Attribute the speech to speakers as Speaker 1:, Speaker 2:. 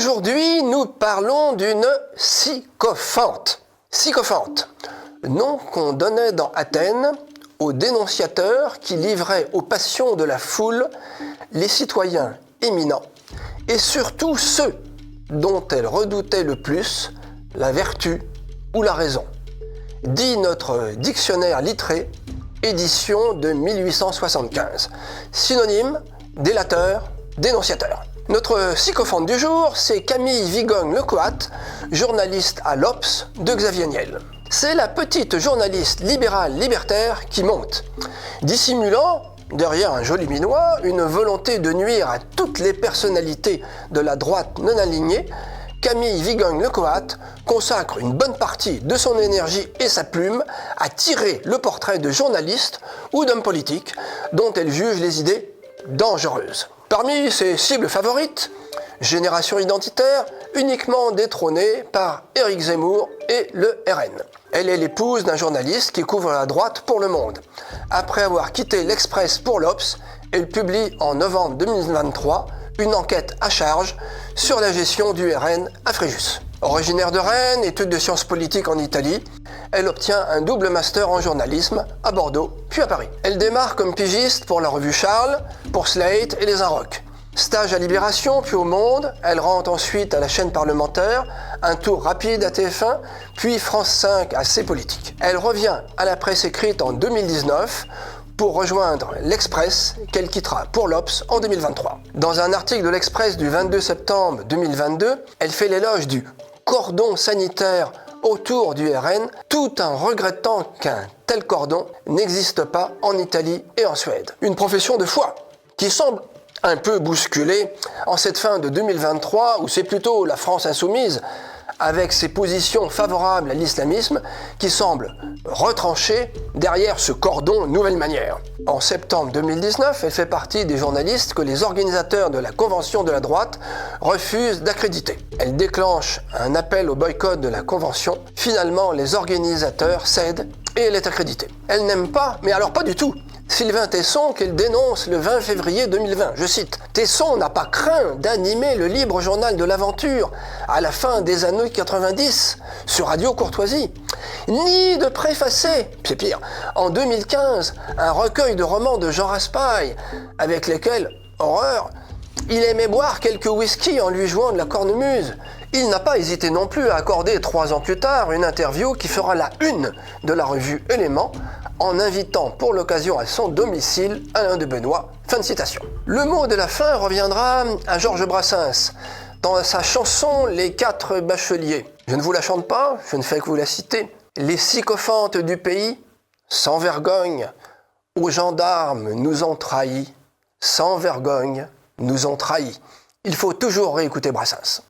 Speaker 1: Aujourd'hui, nous parlons d'une sycophante. Sycophante, nom qu'on donnait dans Athènes aux dénonciateurs qui livraient aux passions de la foule les citoyens éminents et surtout ceux dont elle redoutait le plus la vertu ou la raison. Dit notre dictionnaire littré, édition de 1875. Synonyme, délateur, dénonciateur. Notre sycophante du jour, c'est Camille Vigogne-Lecoat, journaliste à l'Obs de Xavier Niel. C'est la petite journaliste libérale libertaire qui monte, dissimulant, derrière un joli minois, une volonté de nuire à toutes les personnalités de la droite non alignée. Camille Vigogne-Lecoat consacre une bonne partie de son énergie et sa plume à tirer le portrait de journalistes ou d'hommes politiques dont elle juge les idées dangereuses. Parmi ses cibles favorites, Génération identitaire, uniquement détrônée par Éric Zemmour et le RN. Elle est l'épouse d'un journaliste qui couvre la droite pour Le Monde. Après avoir quitté l'Express pour l'Obs, elle publie en novembre 2023 une enquête à charge sur la gestion du RN à Fréjus. Originaire de Rennes, études de sciences politiques en Italie, elle obtient un double master en journalisme à Bordeaux, puis à Paris. Elle démarre comme pigiste pour la revue Charles, pour Slate et Les Inrocks. Stage à Libération, puis au Monde, elle rentre ensuite à la chaîne parlementaire, un tour rapide à TF1, puis France 5 à C'est Politique. Elle revient à la presse écrite en 2019 pour rejoindre l'Express qu'elle quittera pour l'Obs en 2023. Dans un article de l'Express du 22 septembre 2022, elle fait l'éloge du cordon sanitaire autour du RN, tout en regrettant qu'un tel cordon n'existe pas en Italie et en Suède. Une profession de foi qui semble un peu bousculée en cette fin de 2023 où c'est plutôt la France insoumise avec ses positions favorables à l'islamisme qui semble retranchée derrière ce cordon nouvelle manière. En septembre 2019, elle fait partie des journalistes que les organisateurs de la Convention de la droite refusent d'accréditer. Elle déclenche un appel au boycott de la Convention. Finalement, les organisateurs cèdent et elle est accréditée. Elle n'aime pas, mais alors pas du tout, Sylvain Tesson qu'elle dénonce le 20 février 2020. Je cite, « Tesson n'a pas craint d'animer le libre journal de l'aventure à la fin des années 90 sur Radio Courtoisie, ni de préfacer, c'est pire, en 2015, un recueil de romans de Jean Raspail avec lesquels, horreur, il aimait boire quelques whisky en lui jouant de la cornemuse. Il n'a pas hésité non plus à accorder 3 ans plus tard une interview qui fera la une de la revue Éléments en invitant pour l'occasion à son domicile Alain de Benoît. Fin de citation. Le mot de la fin reviendra à Georges Brassens dans sa chanson Les 4 bacheliers. Je ne vous la chante pas, je ne fais que vous la citer. Les sycophantes du pays, sans vergogne, aux gendarmes nous ont trahis, sans vergogne, nous ont trahis. Il faut toujours réécouter Brassens.